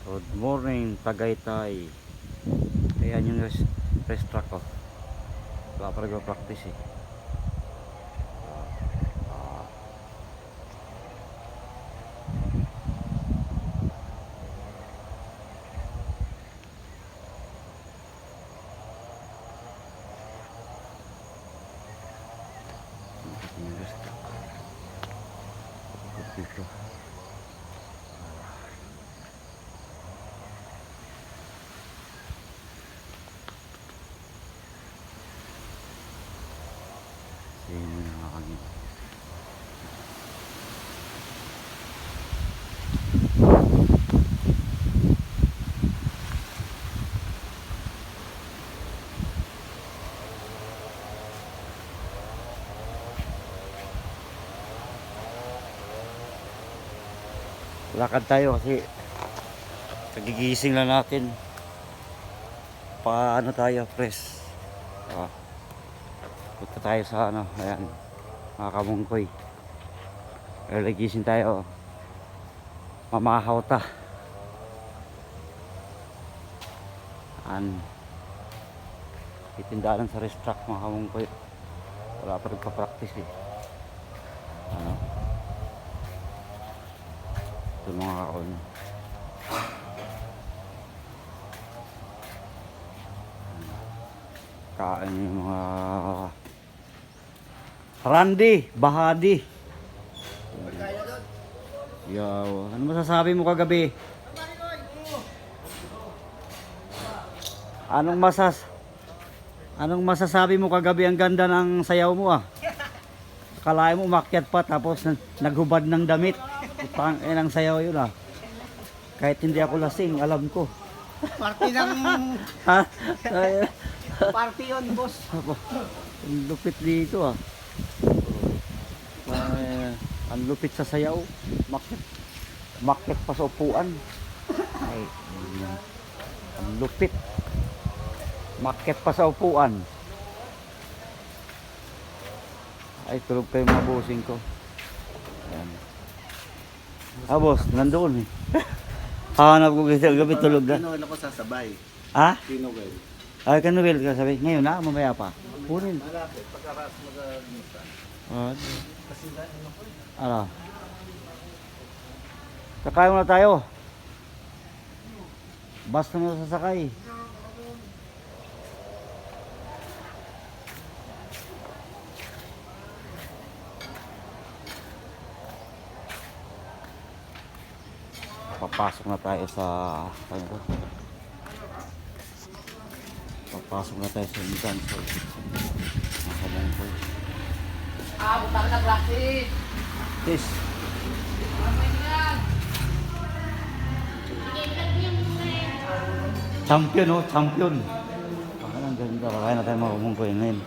Good morning, Tagaytay. Ayan yung rest track ko. Wala pa nagpa-practice eh. Yung rest track. Dito. Ayan yung nakakagin. Lakad tayo kasi kagigising lang natin. Paano tayo, press. Punta tayo sa ano, ayan, mga kamungkoy. Early gising tayo. Mamahaw ta. Itindahan sa rest track mga kamungkoy. Wala pa nagpa-practice eh. Ano? Ito mga kaon. Kain yung mga Randy, Bahadi. Yo, ano masasabi mo kagabi? Anong masasabi mo kagabi? Ang ganda ng sayaw mo ah. Akalain mo umakyat pa tapos naghubad ng damit. Utang ng sayaw yun ah. Kahit hindi ako lasing, alam ko. Party ng Ha? party yun, boss. Ang lupit dito ah. Ang lupit sa sayaw. Makyat pa sa upuan. Ay, ang lupit. Makyat pa sa upuan. Ay, tulog kayo mga bossing ko. Ayan. Boss, nandoon eh. Hanap ko kasi gabi tulog na. Kinoel ako sasabay. Ha? Kinoel. Ay, kanuwil ka sabi. Ngayon na, mamaya pa. Punin. Malapit, pagkakas mag-anisan. Kasi ano ko eh. Ano? Sakay muna tayo. Basta na sasakay. Papasok na tayo sa ano to? Papasok na tayo sa Minsan. Makamangkoy. Butak na practice. Yes. Champion oh, champion. Ang ganda. Kaya na tayo makamangkoy ngayon.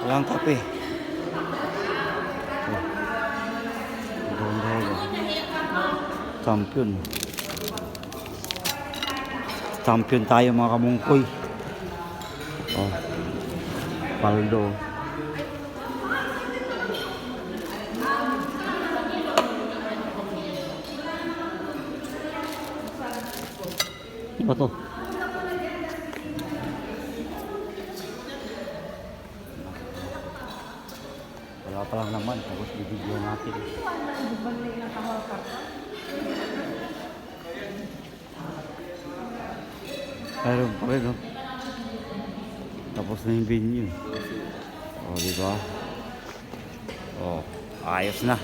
Walang kape. Champion. Champion tayo mga kamungkoy. Oh. Paldo. Ano ba to? Wala pa lang naman. Tapos bibigyo natin. Meron pa rin, no? Tapos na yung venue. O, diba? O, ayos na.